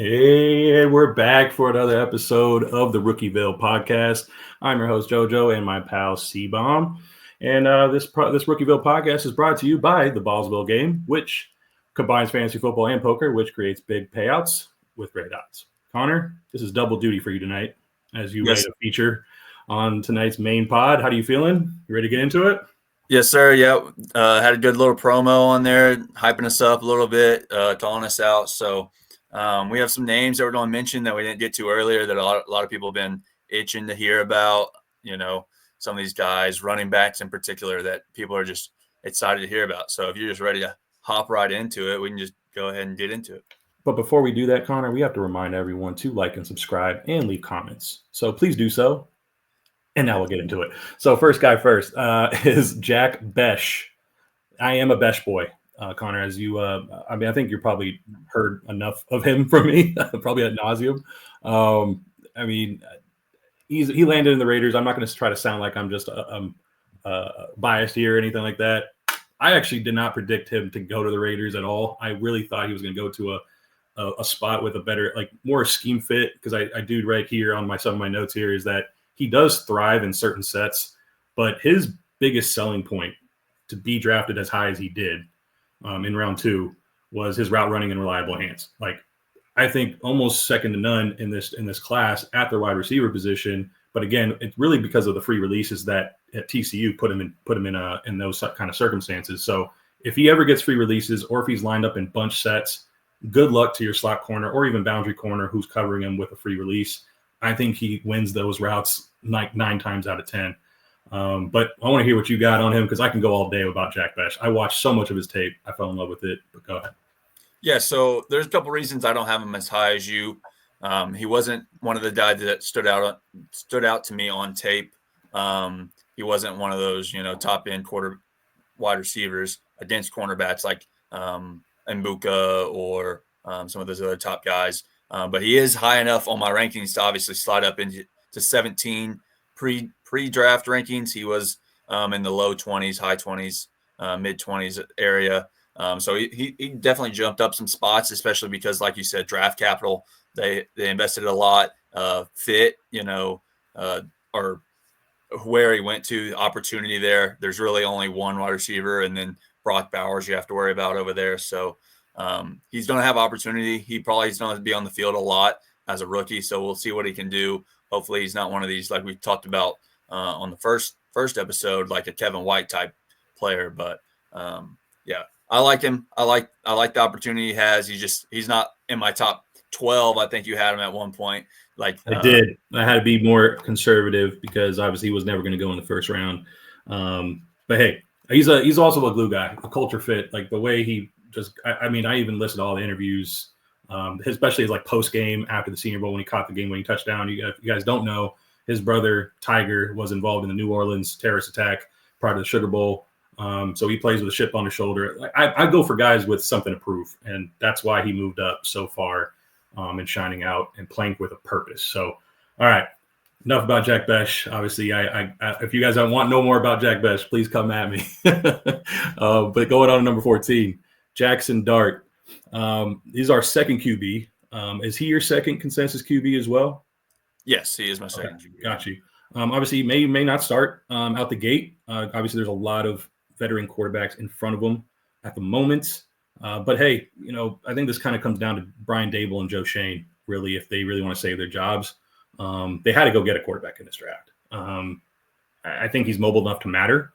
Hey, we're back for another episode of the RookieVille podcast. I'm your host Joe Joe and my pal Cbomb. And this RookieVille podcast is brought to you by the Ballsville game, which combines fantasy football and poker, which creates big payouts with great odds. Connor, this is double duty for you tonight, as you made a feature on tonight's main pod. How are you feeling? You ready to get into it? Yes, sir. Yeah, had a good little promo on there, hyping us up a little bit, calling us out. So we have some names that we're going to mention that we didn't get to earlier that a lot of people have been itching to hear about. You know, some of these guys, running backs in particular, that people are just excited to hear about. So if you're just ready to hop right into it, we can just go ahead and get into it. But before we do that, Connor, we have to remind everyone to like and subscribe and leave comments. So please do so. And now we'll get into it. So first guy first is Jack Besh. I am a Besh boy, Connor. As you, I think you've probably heard enough of him from me, probably ad nauseum. He landed in the Raiders. I'm not going to try to sound like I'm just biased here or anything like that. I actually did not predict him to go to the Raiders at all. I really thought he was going to go to a spot with a better, more scheme fit, because I do right here on some of my notes here is that he does thrive in certain sets, but his biggest selling point to be drafted as high as he did in round 2 was his route running and reliable hands. I think almost second to none in this class at the wide receiver position. But again, it's really because of the free releases that at TCU put him in those kind of circumstances. So if he ever gets free releases, or if he's lined up in bunch sets, good luck to your slot corner or even boundary corner who's covering him with a free release. I think he wins those routes 9 times out of 10. But I want to hear what you got on him, because I can go all day about Jack Besh. I watched so much of his tape. I fell in love with it, but go ahead. Yeah, so there's a couple reasons I don't have him as high as you. He wasn't one of the guys that stood out to me on tape. He wasn't one of those, top end wide receivers against cornerbacks like Mbuka or some of those other top guys. But he is high enough on my rankings to obviously slide up into 17 pre-draft rankings. He was in the low 20s, high 20s, mid 20s area. So he definitely jumped up some spots, especially because, like you said, draft capital, they invested a lot. Fit, or where he went to, the opportunity there. There's really only one wide receiver, and then Brock Bowers you have to worry about over there. So he's going to have opportunity. He probably is going to be on the field a lot as a rookie. So we'll see what he can do. Hopefully he's not one of these, like we talked about on the first episode, like a Kevin White type player. But yeah, I like him. I like the opportunity he has. He's not in my top 12. I think you had him at one point. I did. I had to be more conservative because obviously he was never going to go in the first round. But hey, he's also a glue guy, a culture fit. Like the way he I even listened to all the interviews, especially his post game after the Senior Bowl when he caught the game-winning touchdown. You guys don't know, his brother Tiger was involved in the New Orleans terrorist attack prior to the Sugar Bowl. So he plays with a chip on his shoulder. I go for guys with something to prove, and that's why he moved up so far and shining out and playing with a purpose. So, all right, enough about Jack Besh. Obviously, I if you guys don't want to know more about Jack Besh, please come at me. But going on to number 14, Jackson Dart. He's our second QB. Is he your second consensus QB as well? Yes, he is my second QB. Got you. Obviously, he may not start out the gate. Obviously, there's a lot of veteran quarterbacks in front of him at the moment. But hey, I think this kind of comes down to Brian Dable and Joe Shane, really, if they really want to save their jobs. They had to go get a quarterback in this draft. I think he's mobile enough to matter.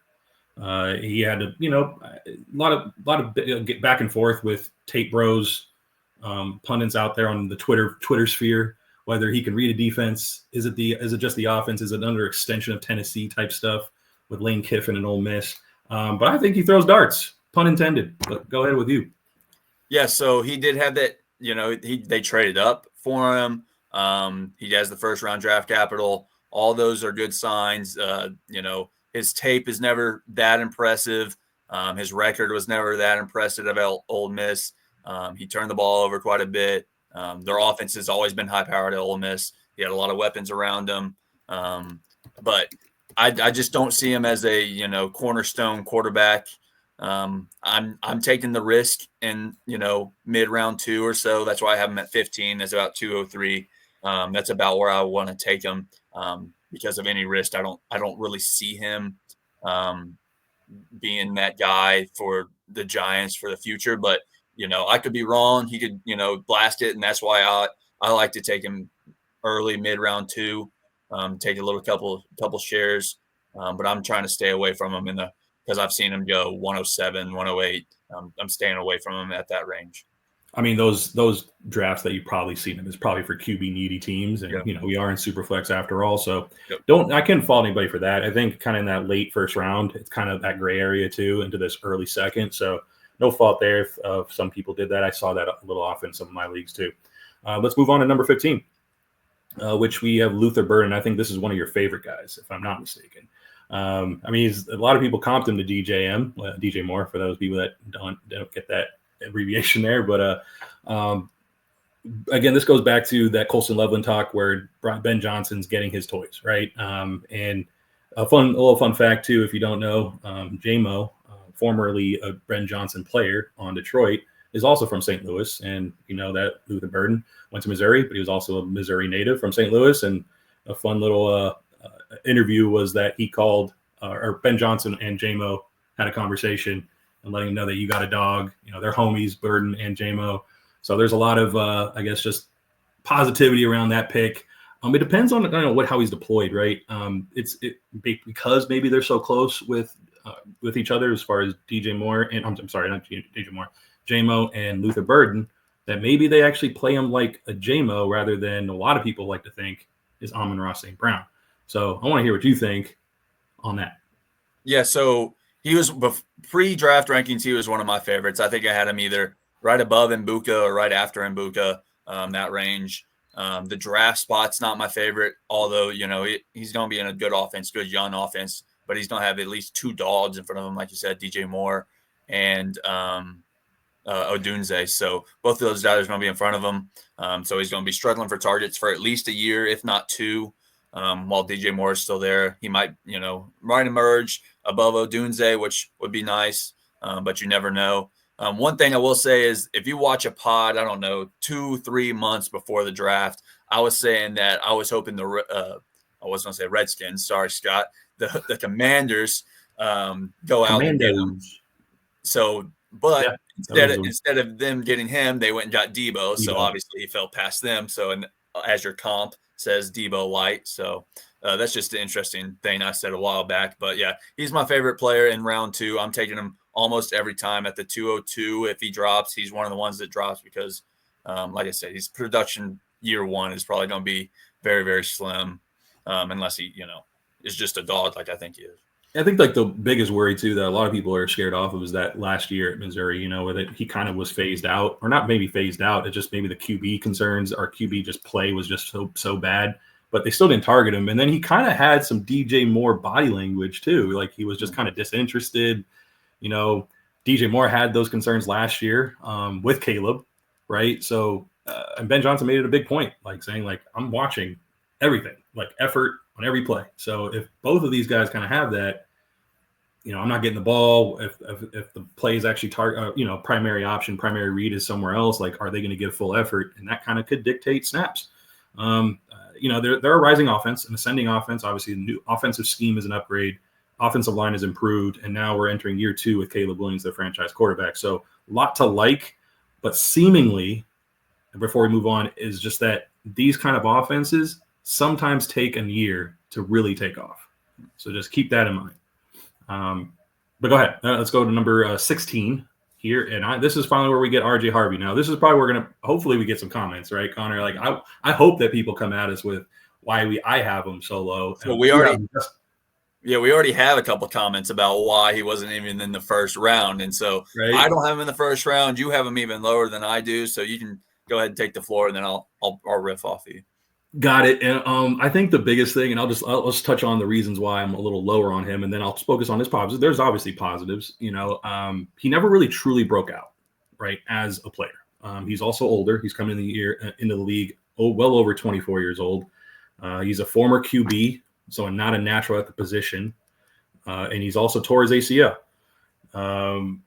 He had to, a lot of get back and forth with tape bros, pundits out there on the Twitter sphere, whether he can read a defense. Is it just the offense? Is it under extension of Tennessee type stuff with Lane Kiffin and Ole Miss? But I think he throws darts, pun intended. But go ahead with you. Yeah, so he did have that. They traded up for him. He has the first round draft capital. All those are good signs. His tape is never that impressive. His record was never that impressive about Ole Miss. He turned the ball over quite a bit. Their offense has always been high-powered at Ole Miss. He had a lot of weapons around him. But I just don't see him as a, cornerstone quarterback I'm taking the risk in, mid round 2 or so. That's why I have him at 15. That's about 203. That's about where I want to take him. Because of any risk, I don't really see him being that guy for the Giants for the future. But I could be wrong. He could blast it, and that's why I like to take him early, mid round 2. Take a little couple shares, but I'm trying to stay away from him because I've seen him go 107, 108. I'm staying away from him at that range. I mean, those drafts that you've probably seen him is probably for QB needy teams, and we are in Superflex after all, so I can't fault anybody for that. I think kind of in that late first round, it's kind of that gray area too into this early second, so no fault there if some people did that. I saw that a little off in some of my leagues too. Let's move on to number 15. Which we have Luther Burden. I think this is one of your favorite guys, if I'm not mistaken. I mean, a lot of people comped him to DJ Moore, for those people that don't get that abbreviation there. But again, this goes back to that Colson Loveland talk where Ben Johnson's getting his toys, right? And a little fun fact too, if you don't know, J-Mo, formerly a Ben Johnson player on Detroit, is also from St. Louis, and that Luther Burden went to Missouri, but he was also a Missouri native from St. Louis. And a fun little interview was that he called, or Ben Johnson and J-Mo had a conversation and letting him know that you got a dog. They're homies, Burden and J-Mo. So there's a lot of, I guess, just positivity around that pick. It depends on how he's deployed, right? Because maybe they're so close with each other as far as DJ Moore and I'm sorry, not DJ Moore. J-Mo and Luther Burden, that maybe they actually play him like a J-Mo rather than a lot of people like to think is Amon-Ra St. Brown. So I want to hear what you think on that. Yeah, so he was pre-draft rankings. He was one of my favorites. I think I had him either right above Mbuka or right after Mbuka, that range. The draft spot's not my favorite, although he's going to be in a good offense, good young offense, but he's going to have at least 2 dogs in front of him, like you said, DJ Moore and Odunze. So both of those guys are going to be in front of him. So he's going to be struggling for targets for at least a year, if not 2. While DJ Moore is still there, he might emerge above Odunze, which would be nice. But you never know. One thing I will say is if you watch a pod, I don't know, 2-3 months before the draft, I was saying that I was hoping I was going to say Redskins. Sorry, Scott. The Commanders go out and get him. So, but instead of them getting him, they went and got Debo. So obviously he fell past them. So, and as your comp says, Debo light. So that's just an interesting thing I said a while back. But yeah, he's my favorite player in round 2. I'm taking him almost every time at the 202. If he drops, he's one of the ones that drops because, like I said, his production year 1 is probably going to be very, very slim, unless he, is just a dog like I think he is. I think like the biggest worry too that a lot of people are scared off of is that last year at Missouri, where he kind of was phased out, or not maybe phased out. It's just maybe the QB concerns, or QB just play was just so bad, but they still didn't target him. And then he kind of had some DJ Moore body language too. Like he was just kind of disinterested. DJ Moore had those concerns last year with Caleb, right? So, and Ben Johnson made it a big point, like saying like, I'm watching everything, like effort on every play. So if both of these guys kind of have that, I'm not getting the ball. If the play is actually primary option, primary read is somewhere else, like, are they going to give full effort? And that kind of could dictate snaps. They're a rising offense, an ascending offense. Obviously, the new offensive scheme is an upgrade. Offensive line is improved. And now we're entering year 2 with Caleb Williams, the franchise quarterback. So a lot to like, but seemingly, before we move on, is just that these kind of offenses sometimes take a year to really take off. So just keep that in mind. But go ahead. Let's go to number 16 here. And this is finally where we get RJ Harvey. Now, this is probably where we're going to, hopefully we get some comments, right, Connor? Like, I hope that people come at us with why I have him so low. So we already have a couple comments about why he wasn't even in the first round. And so I don't have him in the first round. You have him even lower than I do. So you can go ahead and take the floor, and then I'll riff off of you. Got it. And I think the biggest thing, and let's touch on the reasons why I'm a little lower on him, and then I'll focus on his positives. There's obviously positives. He never really truly broke out, right, as a player. He's also older. He's coming into the league well over 24 years old. He's a former QB, so not a natural at the position, and he's also tore his ACL. And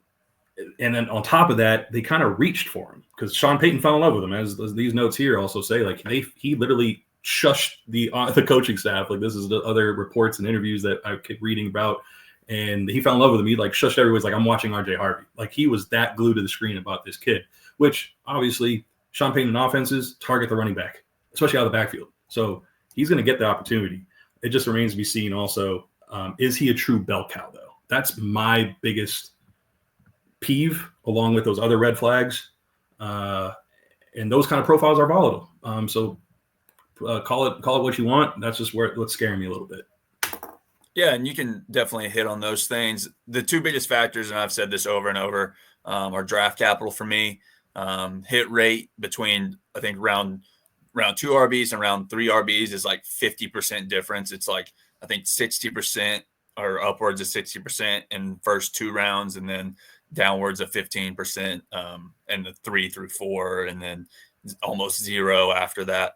then on top of that, they kind of reached for him because Sean Payton fell in love with him, as these notes here also say. Like he literally shushed the coaching staff. Like this is the other reports and interviews that I kept reading about, and he fell in love with him. He like shushed everyone. Like, I'm watching RJ Harvey. Like he was that glued to the screen about this kid, which obviously Sean Payton offenses target the running back, especially out of the backfield. So he's going to get the opportunity. It just remains to be seen. Also, is he a true bell cow though? That's my biggest peeve, along with those other red flags. And those kind of profiles are volatile. So call it what you want. That's just what's scaring me a little bit. Yeah, and you can definitely hit on those things. The two biggest factors, and I've said this over and over, are draft capital for me. Hit rate between, I think, round 2 RBs and round 3 RBs is like 50% difference. It's like, I think 60% or upwards of 60% in first 2 rounds, and then downwards of 15% in the 3 through 4, and then almost 0 after that.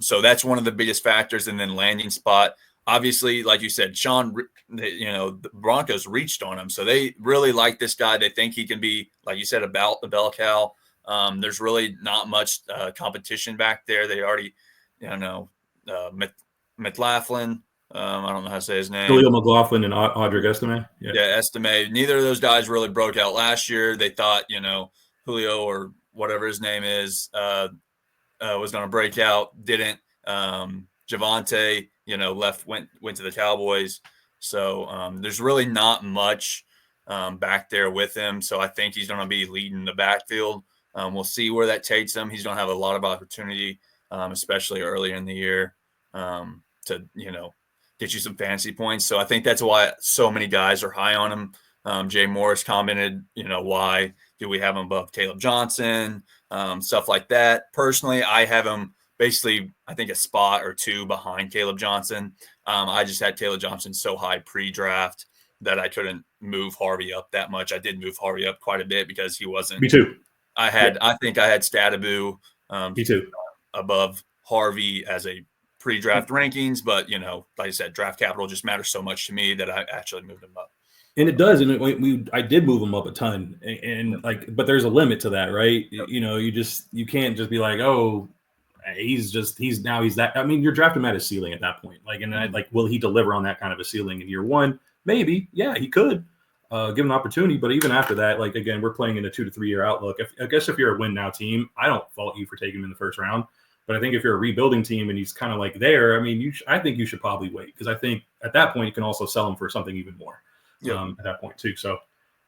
So that's one of the biggest factors. And then landing spot, obviously, like you said, Sean, the Broncos reached on him. So they really like this guy. They think he can be, like you said, a bell cow. There's really not much competition back there. They already, McLaughlin. I don't know how to say his name. Julio McLaughlin and Audric Estime. Yeah, Estime. Neither of those guys really broke out last year. They thought, Julio or whatever his name is was going to break out. Didn't. Javonte, went to the Cowboys. So there's really not much back there with him. So I think he's going to be leading the backfield. We'll see where that takes him. He's going to have a lot of opportunity, especially early in the year, to, get you some fantasy points. So I think that's why so many guys are high on him. Jay Morris commented, why do we have him above Caleb Johnson, stuff like that. Personally, I have him basically, I think, a spot or 2 behind Caleb Johnson. I just had Caleb Johnson so high pre-draft that I couldn't move Harvey up that much. I did move Harvey up quite a bit because he wasn't. Me too. I think I had Scadaboo Me too. above Harvey as a pre-draft rankings, but like I said, draft capital just matters so much to me that I actually moved him up. And it does, and I did move him up a ton, and but there's a limit to that, right? You can't just be like, oh, he's that. I mean, you're drafting him at his ceiling at that point. Will he deliver on that kind of a ceiling in year 1? Maybe, yeah, he could. Give an opportunity, but even after that, again, we're playing in a 2 to 3 year outlook. I guess if you're a win now team, I don't fault you for taking him in the first round. But I think if you're a rebuilding team and he's kind of there, I mean, I think you should probably wait, because I think at that point you can also sell him for something even more. At that point too. So,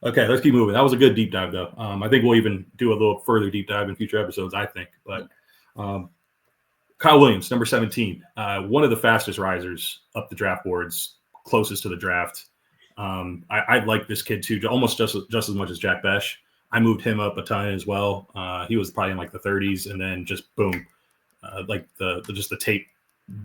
okay, let's keep moving. That was a good deep dive, though. I think we'll even do a little further deep dive in future episodes, I think. But Kyle Williams, number 17, one of the fastest risers up the draft boards, closest to the draft. I like this kid too, almost just as much as Jack Besh. I moved him up a ton as well. He was probably in the 30s, and then just boom, the tape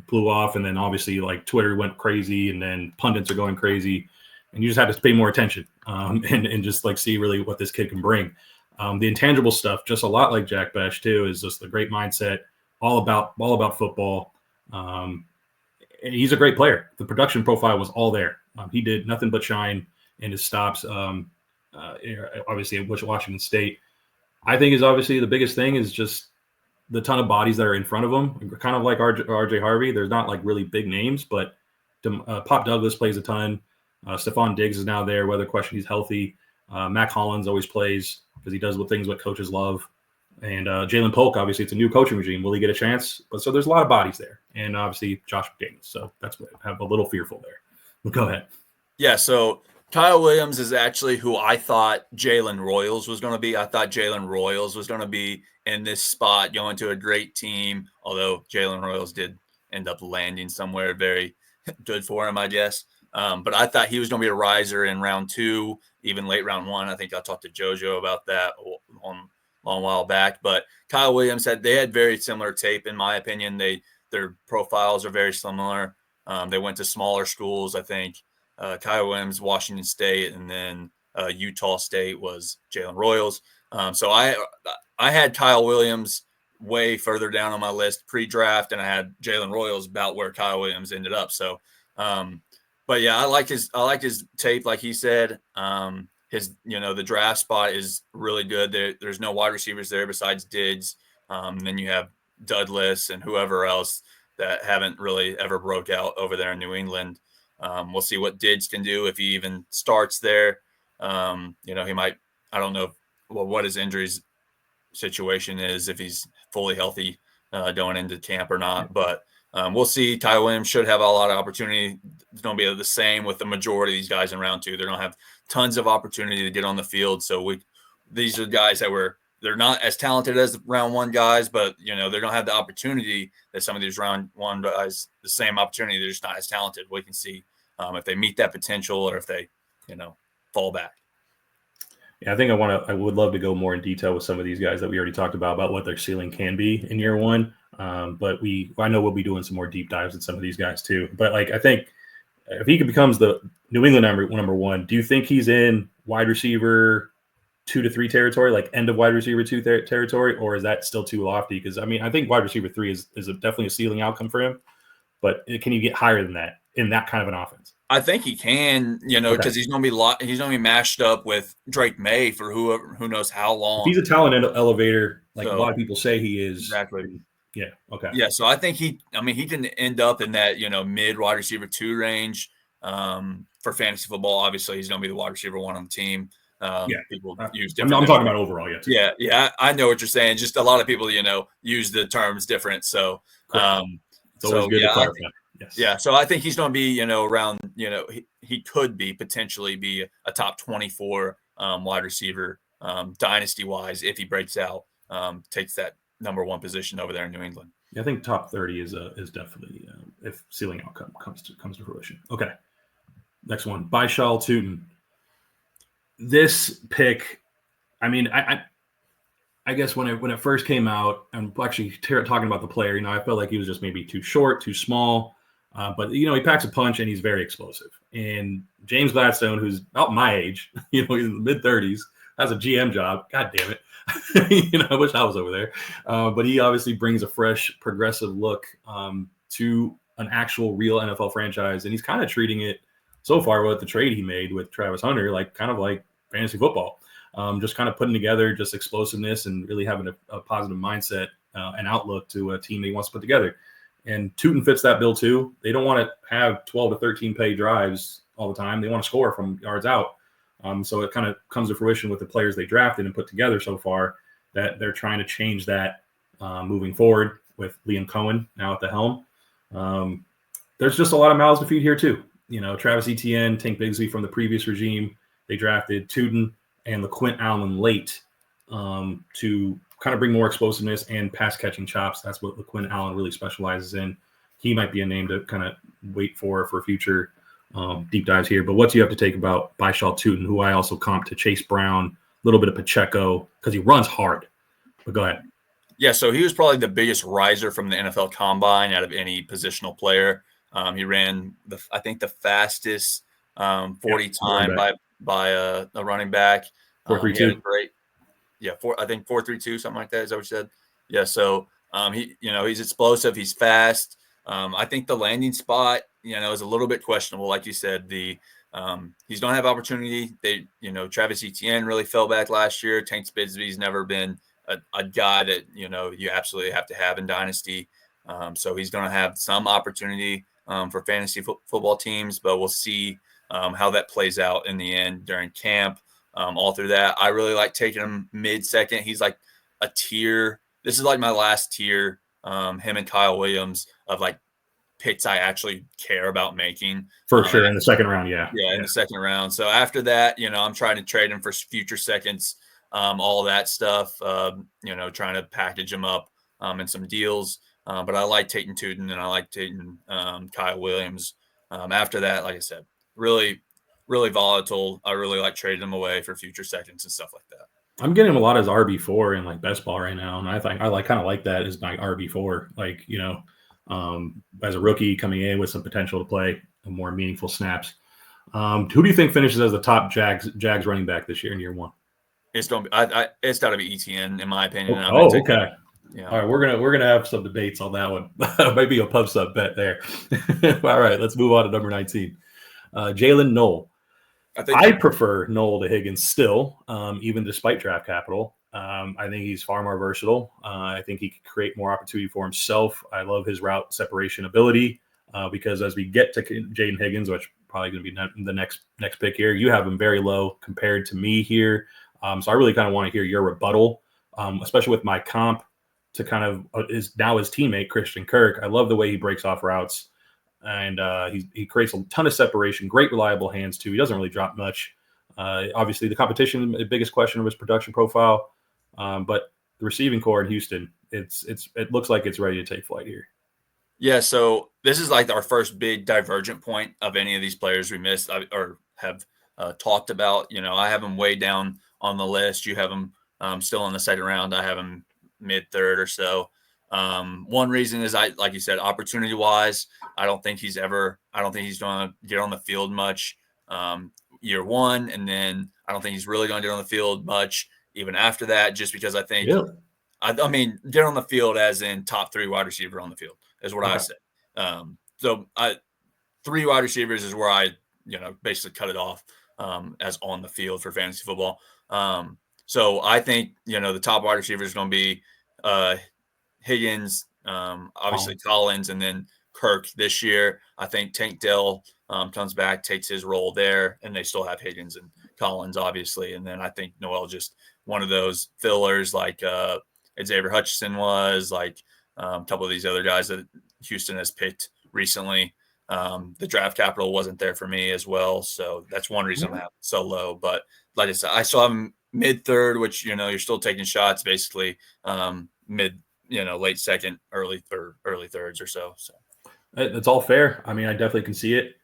blew off, and then obviously Twitter went crazy, and then pundits are going crazy, and you just have to pay more attention and just see really what this kid can bring. The intangible stuff, just a lot like Jack Besh too, is just the great mindset, all about football. And he's a great player. The production profile was all there. He did nothing but shine in his stops. Obviously at Washington State, I think is obviously the biggest thing is just the ton of bodies that are in front of him, kind of like RJ Harvey. There's not really big names, but Pop Douglas plays a ton. Stephon Diggs is now there, whether question he's healthy. Mac Hollins always plays because he does things what coaches love. And Jalen Polk, obviously, it's a new coaching regime. Will he get a chance? But so there's a lot of bodies there. And obviously Josh McDaniels. So that's what I have a little fearful there. But go ahead. Yeah, so Kyle Williams is actually who I thought Jalen Royals was going to be. I thought Jalen Royals was going to be in this spot, going to a great team, although Jalen Royals did end up landing somewhere very good for him, I guess. But I thought he was going to be a riser in round 2, even late round 1. I think I talked to Joe Joe about that a long while back. But Kyle Williams had very similar tape, in my opinion. Their profiles are very similar. They went to smaller schools, I think. Kyle Williams, Washington State, and then Utah State was Jalen Royals. So I had Kyle Williams way further down on my list pre-draft, and I had Jalen Royals about where Kyle Williams ended up. So, but yeah, I like his tape, like he said. the draft spot is really good. There's no wide receivers there besides Diggs. Then you have Douglas and whoever else that haven't really ever broke out over there in New England. We'll see what Diggs can do if he even starts there. He might, I don't know what his injuries situation is, if he's fully healthy going into camp or not. But we'll see. Ty Williams should have a lot of opportunity. It's going to be the same with the majority of these guys in round 2. They don't have tons of opportunity to get on the field. So these are guys that they're not as talented as the round 1 guys, but they don't have the opportunity that some of these round 1 guys, the same opportunity. They're just not as talented. We can see if they meet that potential or if they, fall back. Yeah, I think I would love to go more in detail with some of these guys that we already talked about what their ceiling can be in year 1. But I know we'll be doing some more deep dives with some of these guys too. But I think if he becomes the New England number 1, do you think he's in wide receiver 2 to 3 territory, end of wide receiver 2 territory, or is that still too lofty? Because I think wide receiver 3 is definitely a ceiling outcome for him. But can you get higher than that in that kind of an offense? I think he can, because he's going to be mashed up with Drake May for who knows how long. If he's a talent elevator, a lot of people say he is. Exactly. Yeah. Okay. Yeah. So I think he can end up in that, mid wide receiver 2 range for fantasy football. Obviously, he's going to be the wide receiver 1 on the team. People use different. I'm talking about overall. Yeah. Yeah. I know what you're saying. Just a lot of people, use the terms different. So, it's always good to clarify. Yes. Yeah, so I think he's going to be, around, he could potentially be a top 24 wide receiver, dynasty-wise, if he breaks out, takes that number 1 position over there in New England. Yeah, I think top 30 is definitely if ceiling outcome comes to fruition. Okay, next one, Baishal Tootin. This pick, I guess when it first came out, and actually talking about the player, I felt like he was just maybe too short, too small. But he packs a punch and he's very explosive. And James Gladstone, who's about my age, he's in the mid-30s, has a GM job. God damn it. I wish I was over there. But he obviously brings a fresh, progressive look to an actual real NFL franchise. And he's kind of treating it so far with the trade he made with Travis Hunter, like fantasy football. Just kind of putting together just explosiveness and really having a positive mindset and outlook to a team that he wants to put together. And Tootin fits that bill too. They don't want to have 12 to 13 play drives all the time. They want to score from yards out. So it kind of comes to fruition with the players they drafted and put together so far that they're trying to change that moving forward with Liam Cohen now at the helm. There's just a lot of mouths to feed here too. Travis Etienne, Tank Bigsby from the previous regime. They drafted Tootin and LaQuint Allen late to kind of bring more explosiveness and pass catching chops. That's what LaQuint Allen really specializes in. He might be a name to kind of wait for future deep dives here. But what do you have to take about Baishal Tootin, who I also comp to Chase Brown, a little bit of Pacheco, because he runs hard. But go ahead. Yeah, so he was probably the biggest riser from the NFL Combine out of any positional player. He ran I think the fastest 40 time by a running back. 4.32. Yeah, I think 4.32, something like that. Is that what you said? Yeah. So he's explosive. He's fast. I think the landing spot, is a little bit questionable. Like you said, he's don't have opportunity. Travis Etienne really fell back last year. Tank Bigsby's never been a guy that you absolutely have to have in dynasty. So he's going to have some opportunity for fantasy football teams, but we'll see how that plays out in the end during camp. All through that, I really like taking him mid-second. He's like a tier. This is like my last tier. Him and Kyle Williams of picks I actually care about making for sure in the second round. Yeah, in the second round. So after that, I'm trying to trade him for future seconds, all that stuff. Trying to package him up in some deals. But I like taking Tootin and I like taking Kyle Williams. After that, like I said, really volatile. I really like trading them away for future seconds and stuff like that. I'm getting him a lot as RB4 in best ball right now, and I think I kind of like that as my RB4. As a rookie coming in with some potential to play more meaningful snaps. Who do you think finishes as the top Jags running back this year in year 1? It's going to be. It's got to be Etienne in my opinion. Okay. Yeah. All right, we're gonna have some debates on that one. Maybe a pub sub bet there. All right, let's move on to number 19. Jalen Noel. I prefer Noel to Higgins still, even despite draft capital. I think he's far more versatile. I think he could create more opportunity for himself. I love his route separation ability because as we get to Jaden Higgins, which probably going to be the next pick here, you have him very low compared to me here. So I really kind of want to hear your rebuttal, especially with my comp to kind of is now his teammate, Christian Kirk. I love the way he breaks off routes. And he creates a ton of separation, great reliable hands too. He doesn't really drop much. Obviously, the competition, the biggest question of his production profile, but the receiving core in Houston, it looks like it's ready to take flight here. Yeah, so this is like our first big divergent point of any of these players we missed or have talked about. I have them way down on the list. You have them still in the second round. I have them mid-third or so. One reason is like you said, opportunity wise, I don't think he's going to get on the field much year one. And then I don't think he's really going to get on the field much even after that, just because I think, I mean, get on the field as in top 3 wide receiver on the field is what I say. So 3 wide receivers is where I, basically cut it off as on the field for fantasy football. So I think, the top wide receiver is going to be Higgins, obviously Collins, and then Kirk this year. I think Tank Dell comes back, takes his role there, and they still have Higgins and Collins, obviously. And then I think Noel just one of those fillers like Xavier Hutchinson was, like a couple of these other guys that Houston has picked recently. The draft capital wasn't there for me as well. So that's one reason I'm so low. But like I said, I saw him mid-third, which, you're still taking shots basically late second, early thirds or so. So that's all fair. I mean, I definitely can see it.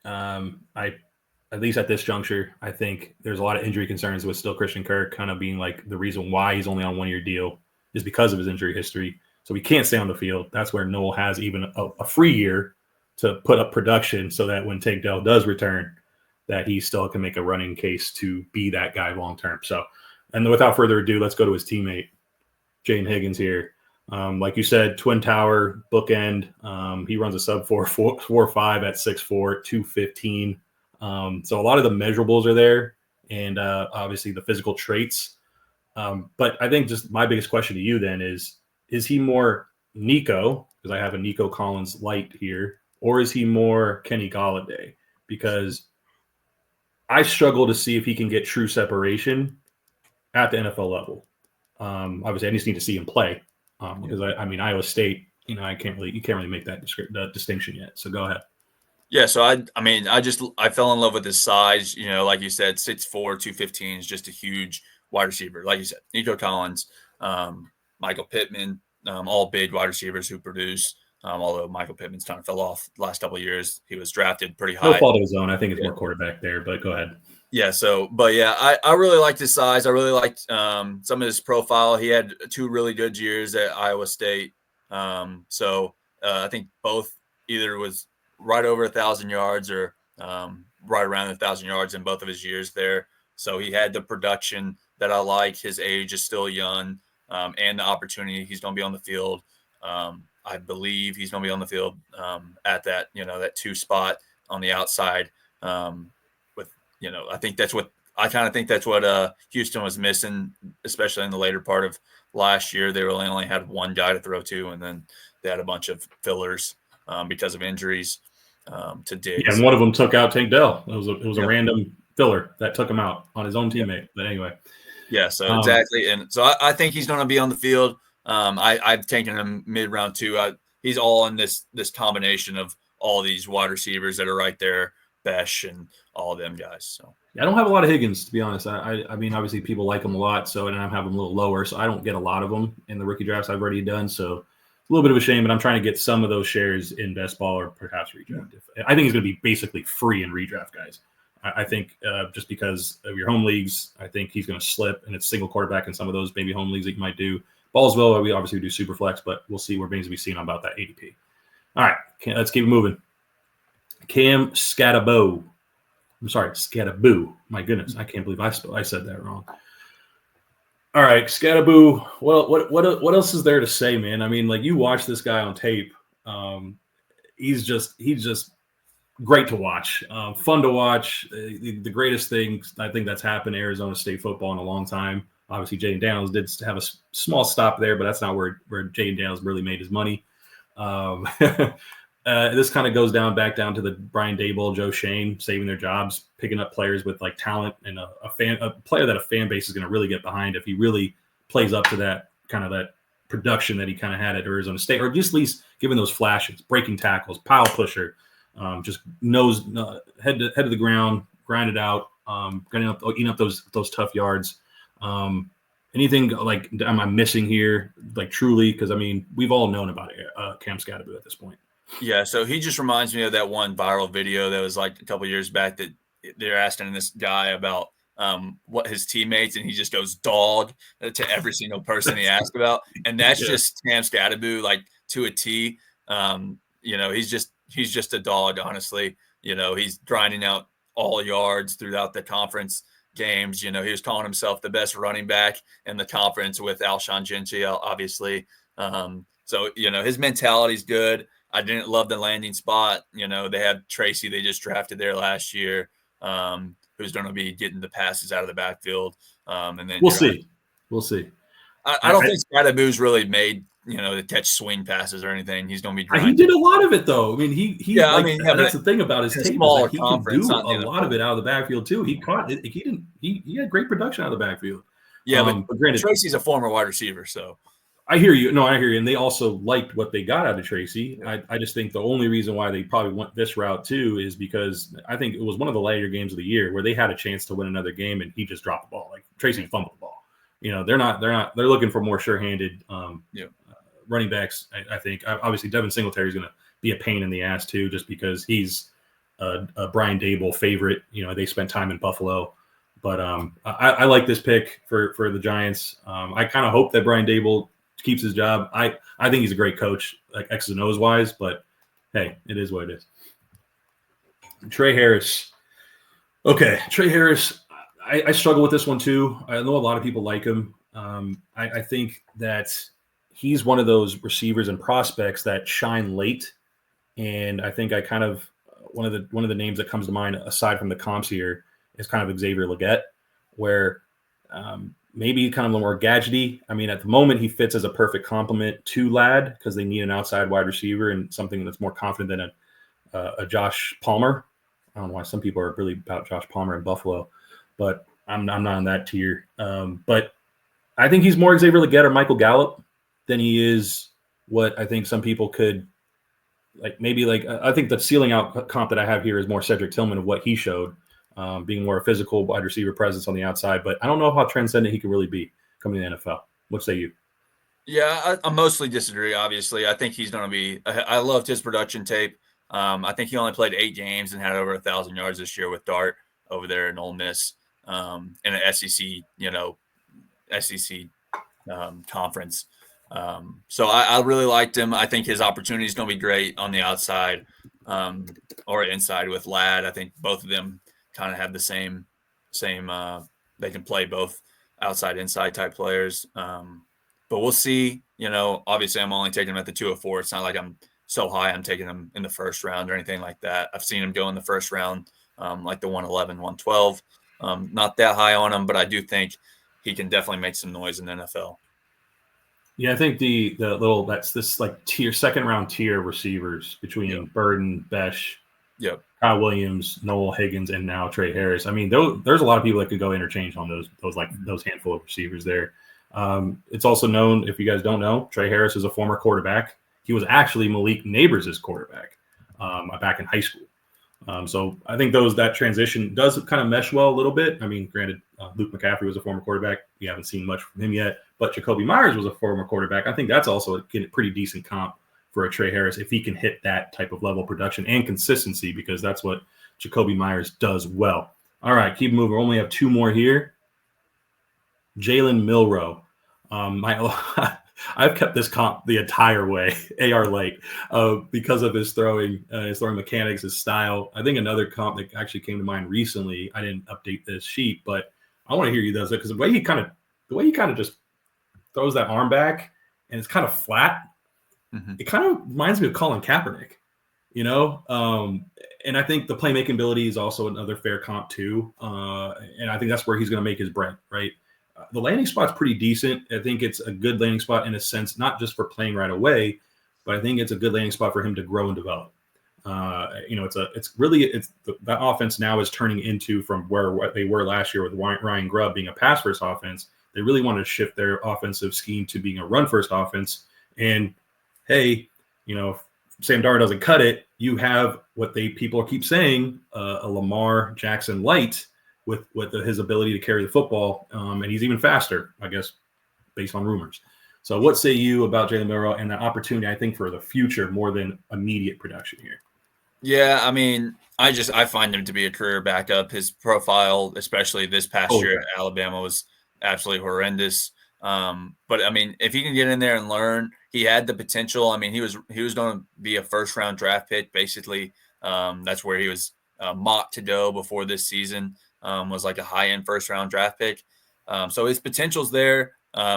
At least at this juncture, I think there's a lot of injury concerns with still Christian Kirk kind of being like the reason why he's only on 1-year deal is because of his injury history. So he can't stay on the field. That's where Noel has even a free year to put up production so that when Tank Dell does return, that he still can make a running case to be that guy long-term. So, and without further ado, let's go to his teammate, Jaden Higgins here. Like you said, twin tower, bookend. He runs a sub 4.5 at 6'4", 215. So a lot of the measurables are there, and obviously the physical traits. But I think just my biggest question to you then is he more Nico, because I have a Nico Collins light here, or is he more Kenny Golladay? Because I struggle to see if he can get true separation at the NFL level. Obviously, I just need to see him play because I mean Iowa State. You can't really make that distinction yet. So go ahead. Yeah, so I fell in love with his size. Like you said, 6'4", 215 is just a huge wide receiver. Like you said, Nico Collins, Michael Pittman, all big wide receivers who produce. Although Michael Pittman's kind of fell off the last couple of years, he was drafted pretty high. No fault of his own. I think it's more quarterback there, but go ahead. Yeah. I really liked his size. I really liked some of his profile. He had 2 really good years at Iowa State. I think both either was right over 1,000 yards or right around 1,000 yards in both of his years there. So he had the production that I like. His age is still young, and the opportunity. He's going to be on the field. I believe he's going to be on the field at that, that 2 spot on the outside. I think that's what Houston was missing, especially in the later part of last year. They really only had 1 guy to throw to, and then they had a bunch of fillers because of injuries to Diggs. Yeah, and one of them took out Tank Dell. It was a random filler that took him out on his own teammate. But anyway. Yeah, so exactly. And so I think he's going to be on the field. I've taken him mid-round 2. He's all in this combination of all these wide receivers that are right there, Besh and all of them guys. So I don't have a lot of Higgins, to be honest. I mean, obviously people like him a lot, so and I have him a little lower, so I don't get a lot of them in the rookie drafts I've already done. So it's a little bit of a shame, but I'm trying to get some of those shares in best ball or perhaps redraft. I think he's going to be basically free in redraft, guys. I think just because of your home leagues, I think he's going to slip, and it's single quarterback in some of those maybe home leagues that you might do. Ballsville, we obviously do super flex, but we'll see where things will be seen about that ADP. All right, let's keep moving. Cam Skattebo. I'm sorry, Skattebo. My goodness, I can't believe I said that wrong. All right, Skattebo. Well, what else is there to say, man? I mean, like you watch this guy on tape. He's just great to watch, fun to watch. The greatest thing I think that's happened to Arizona State football in a long time. Obviously, Jaden Daniels did have a small stop there, but that's not where Jaden Daniels really made his money. This kind of goes back down to the Brian Daboll, Joe Shane saving their jobs, picking up players with like talent and a player that a fan base is going to really get behind if he really plays up to that kind of that production that he kind of had at Arizona State, or just at least giving those flashes, breaking tackles, pile pusher, just nose head to the ground, grind it out, eating up those tough yards. Anything like am I missing here? Like truly, because I mean we've all known about Cam Scadaboo at this point. Yeah, so he just reminds me of that one viral video that was like a couple years back that they're asking this guy about what his teammates, and he just goes dog to every single person he asked about, and that's just Cam Scadaboo like to a T. He's just a dog, honestly. He's grinding out all yards throughout the conference games. He was calling himself the best running back in the conference with Alshon Jeffrey, obviously. So his mentality's good. I didn't love the landing spot. They have Tracy they just drafted there last year, who's going to be getting the passes out of the backfield. And then we'll see. I don't think Scadaboo's really made to catch swing passes or anything. He's going to be grinding. He did a lot of it though. I mean, that's the thing about his tape is that he can do a lot of it out of the backfield too. He caught it. He had great production out of the backfield. Yeah, but granted, Tracy's a former wide receiver, so. I hear you. No, I hear you. And they also liked what they got out of Tracy. I just think the only reason why they probably went this route too is because I think it was one of the later games of the year where they had a chance to win another game and he just dropped the ball. Like Tracy fumbled the ball. They're looking for more sure-handed running backs. I think obviously Devin Singletary is going to be a pain in the ass too, just because he's a Brian Daboll favorite. They spent time in Buffalo. But I like this pick for the Giants. I kind of hope that Brian Daboll keeps his job. I think he's a great coach, like X's and O's wise, but hey, it is what it is. Trey Harris. Okay, Trey Harris. I struggle with this one too. I know a lot of people like him. I think that he's one of those receivers and prospects that shine late, and I think I kind of one of the names that comes to mind aside from the comps here is kind of Xavier Legette, where maybe kind of a little more gadgety. I mean, at the moment, he fits as a perfect complement to Ladd because they need an outside wide receiver and something that's more confident than a Josh Palmer. I don't know why some people are really about Josh Palmer in Buffalo, but I'm not on that tier. But I think he's more Xavier Legette or Michael Gallup than he is what I think some people could like. Maybe like I think the ceiling out comp that I have here is more Cedric Tillman of what he showed. Being more a physical wide receiver presence on the outside, but I don't know how transcendent he can really be coming to the NFL. What say you? Yeah, I mostly disagree, obviously. I think he's going to be – I loved his production tape. I think he only played 8 games and had over 1,000 yards this year with Dart over there in Ole Miss in an SEC, conference. So I really liked him. I think his opportunity is going to be great on the outside or inside with Ladd. I think both of them – kind of have the same they can play both outside inside type players, but we'll see. Obviously I'm only taking him at the 204. It's not like I'm so high I'm taking him in the first round or anything like that. I've seen him go in the first round, like the 111 112. Not that high on him, but I do think he can definitely make some noise in the NFL. Yeah, I think the little that's this like second round tier receivers between Burden, Besh, Kyle Williams, Noel Higgins, and now Trey Harris. I mean, there's a lot of people that could go interchange on those handful of receivers there. It's also known, if you guys don't know, Trey Harris is a former quarterback. He was actually Malik Neighbors' quarterback back in high school. So I think that transition does kind of mesh well a little bit. I mean, granted, Luke McCaffrey was a former quarterback. We haven't seen much from him yet, but Jacoby Myers was a former quarterback. I think that's also a pretty decent comp for a Trey Harris if he can hit that type of level of production and consistency, because that's what Jacoby Myers does well. All right, keep moving. We only have 2 more here. Jalen Milroe. I've kept this comp the entire way, AR Light, because of his throwing mechanics, his style. I think another comp that actually came to mind recently, I didn't update this sheet, but I want to hear you those, because the way he kind of just throws that arm back and it's kind of flat. Mm-hmm. It kind of reminds me of Colin Kaepernick. you know. And I think the playmaking ability is also another fair comp too. And I think that's where he's going to make his bread, right? The landing spot's pretty decent. I think it's a good landing spot in a sense, not just for playing right away, but I think it's a good landing spot for him to grow and develop. That offense now is turning into from what they were last year with Ryan Grubb being a pass first offense. They really want to shift their offensive scheme to being a run first offense. And hey, if Sam Darnold doesn't cut it, you have what people keep saying, a Lamar Jackson light with his ability to carry the football, and he's even faster, I guess, based on rumors. So, what say you about Jalen Milroe and the opportunity? I think for the future more than immediate production here. Yeah, I mean, I find him to be a career backup. His profile, especially this past year at Alabama, was absolutely horrendous. But I mean, if he can get in there and learn, he had the potential. I mean, he was going to be a first round draft pick, basically. That's where he was mocked to go before this season. Was like a high end first round draft pick. So his potential's there.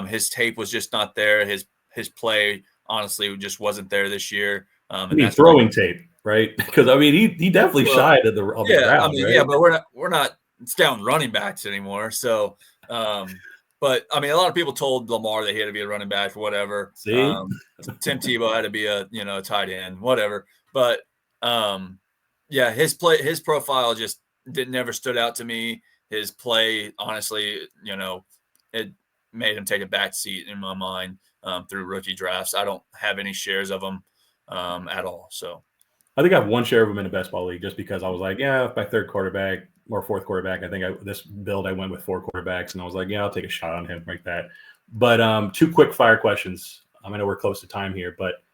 His tape was just not there. His play, honestly, just wasn't there this year. I mean, throwing tape, right? Because I mean, he definitely shied at the ground. I mean, right? Yeah, but we're not down running backs anymore. So, but I mean, a lot of people told Lamar that he had to be a running back or whatever. See, Tim Tebow had to be a tight end, whatever. But yeah, his profile just never stood out to me. His play, honestly, it made him take a back seat in my mind through rookie drafts. I don't have any shares of him at all. So I think I have one share of him in a best ball league just because I was like, yeah, my third quarterback or fourth quarterback. I think this build I went with 4 quarterbacks, and I was like, yeah, I'll take a shot on him like that. But 2 quick fire questions. I know we're close to time here, but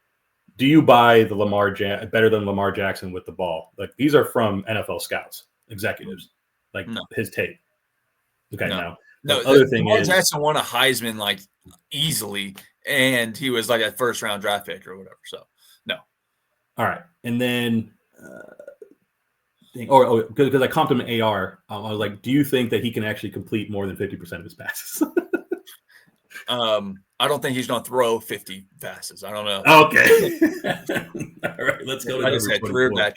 do you buy the better than Lamar Jackson with the ball? Like, these are from NFL scouts, executives, like his tape. Okay, no. The other thing Lamar is Jackson won a Heisman like easily, and he was like a first round draft pick or whatever. So no. All right, and then because I comped him an AR, I was like, do you think that he can actually complete more than 50% of his passes? I don't think he's going to throw 50 passes. I don't know. Okay. All right, let's go to I just had career back.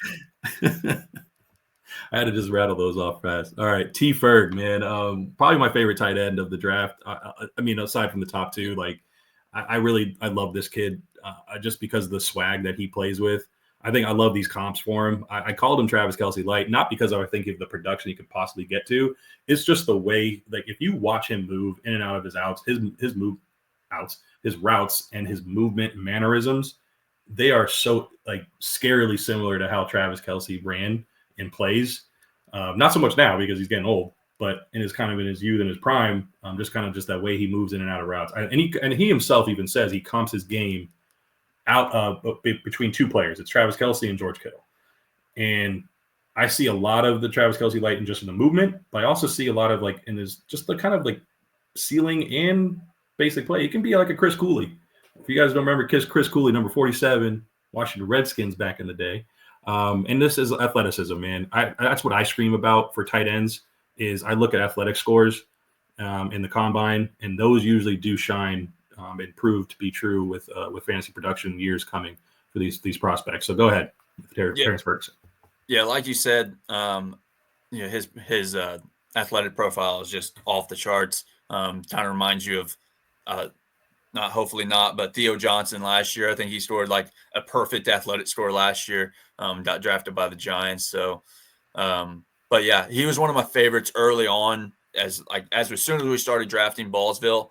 I had to just rattle those off fast. All right, T. Ferg, man, probably my favorite tight end of the draft. I mean, aside from the top 2, like I love this kid just because of the swag that he plays with. I think I love these comps for him. I called him Travis Kelce light, not because I think of the production he could possibly get to. It's just the way, like, if you watch him move in and out of his outs, his move outs, his routes, and his movement mannerisms, they are so like scarily similar to how Travis Kelce ran and plays. Not so much now because he's getting old, but in his youth and his prime, just that way he moves in and out of routes. And he himself even says he comps his game out between 2 players. It's Travis Kelce and George Kittle. And I see a lot of the Travis Kelce light in just in the movement, but I also see a lot of like in his just the kind of like ceiling and basic play. It can be like a Chris Cooley. If you guys don't remember Chris Cooley, number 47, Washington Redskins back in the day. And this is athleticism, man. That's what I scream about for tight ends is I look at athletic scores in the combine, and those usually do shine and prove to be true with fantasy production years coming for these prospects. So go ahead, Terrence Ferguson. Yeah, like you said, his athletic profile is just off the charts. Kind of reminds you of hopefully not, but Theo Johnson last year. I think he scored like a perfect athletic score last year. Got drafted by the Giants. So, but yeah, he was one of my favorites early on. As soon as we started drafting Ballsville,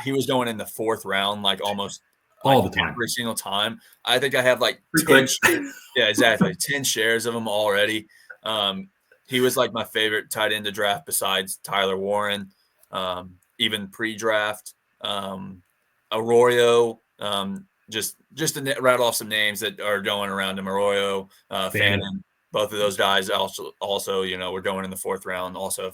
he was going in the 4th round, like almost all the time, every single time. I think I have like 10 shares of him already. He was like my favorite tight end to draft besides Tyler Warren, even pre-draft. Arroyo, just to rattle off some names that are going around him. Arroyo, Fannin, both of those guys also were going in the 4th round. Also,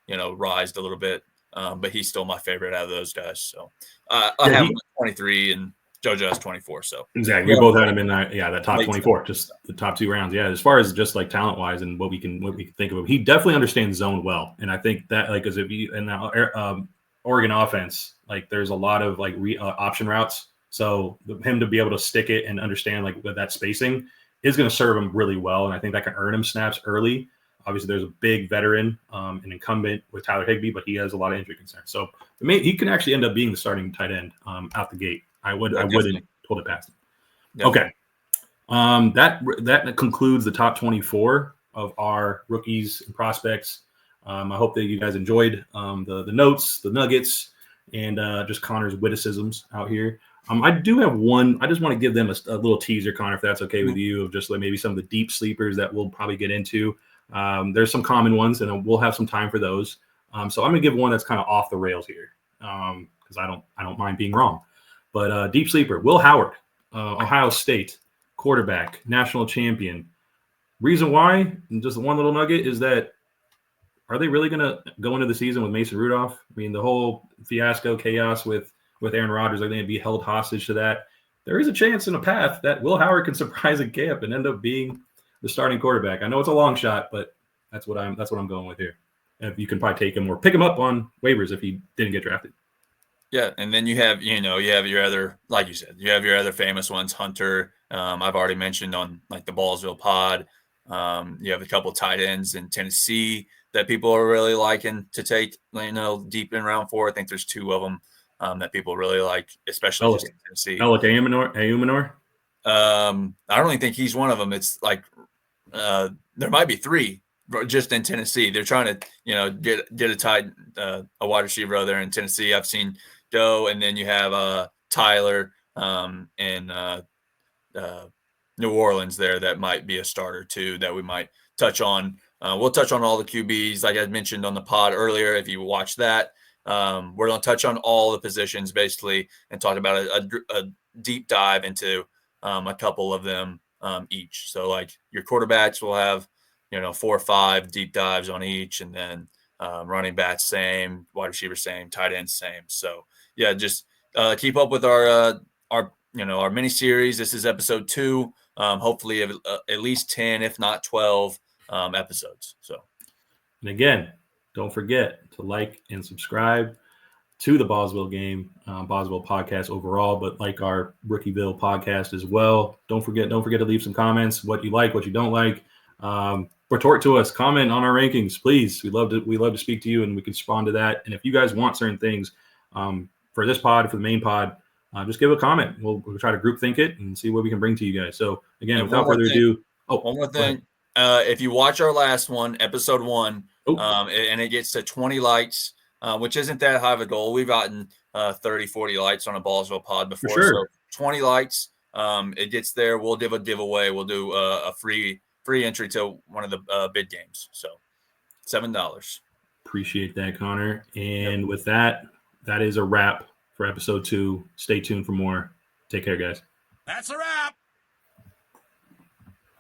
rised a little bit. But he's still my favorite out of those guys. So I have him at 23 and JoJo has 24. So exactly, we both had him in that top 24, just the top 2 rounds. Yeah, as far as just like talent wise and what we can think of him, he definitely understands zone well. And I think that like as if you in the Oregon offense, like there's a lot of like option routes. So him to be able to stick it and understand like that spacing is going to serve him really well. And I think that can earn him snaps early. Obviously, there's a big veteran, an incumbent with Tyler Higbee, but he has a lot of injury concerns. So he can actually end up being the starting tight end out the gate. I wouldn't hold it past him. Definitely. Okay. That concludes the top 24 of our rookies and prospects. I hope that you guys enjoyed the notes, the nuggets, and just Connor's witticisms out here. I do have one. I just want to give them a little teaser, Connor, if that's okay with you, of just like maybe some of the deep sleepers that we'll probably get into. There's some common ones, and we'll have some time for those. So I'm gonna give one that's kind of off the rails here, because I don't mind being wrong. But deep sleeper, Will Howard, Ohio State quarterback, national champion. Reason why, just one little nugget, is that are they really gonna go into the season with Mason Rudolph? I mean, the whole fiasco, chaos with Aaron Rodgers, are they gonna be held hostage to that? There is a chance in a path that Will Howard can surprise a camp and end up being the starting quarterback. I know it's a long shot, but that's what I'm going with here. If you can probably take him or pick him up on waivers if he didn't get drafted. Yeah, and then you have your other, like you said, you have your other famous ones. Hunter, I've already mentioned on like the Ballsville pod. You have a couple tight ends in Tennessee that people are really liking to take, deep in round 4. I think there's 2 of them that people really like, especially just in Tennessee. Ayumanor? I don't even think he's one of them. It's like there might be 3 just in Tennessee. They're trying to, get a tight, a wide receiver out there in Tennessee. I've seen Joe, and then you have Tyler in New Orleans there that might be a starter too that we might touch on. We'll touch on all the QBs like I mentioned on the pod earlier. If you watch that, we're going to touch on all the positions basically and talk about a deep dive into a couple of them each. So like your quarterbacks will have 4 or 5 deep dives on each, and then running backs same, wide receiver same, tight end same. So yeah, just keep up with our mini series. This is episode 2. Hopefully at least 10, if not 12 episodes. So, and again, don't forget to like and subscribe to the Ballsville game, Ballsville podcast overall, but like our RookieVille podcast as well. Don't forget to leave some comments, what you like, what you don't like. Retort to us, comment on our rankings, please. We love to speak to you, and we can respond to that. And if you guys want certain things for this pod, for the main pod, just give a comment. We'll try to group think it and see what we can bring to you guys. So again, without further ado, one more thing. If you watch our last one, episode 1, and it gets to 20 likes, which isn't that high of a goal. We've gotten 30, 40 likes on a Ballsville pod before. For sure. So 20 likes, it gets there. We'll do a giveaway. We'll do a free entry to one of the bid games. So $7. Appreciate that, Connor. And with that is a wrap for episode 2. Stay tuned for more. Take care, guys. That's a wrap.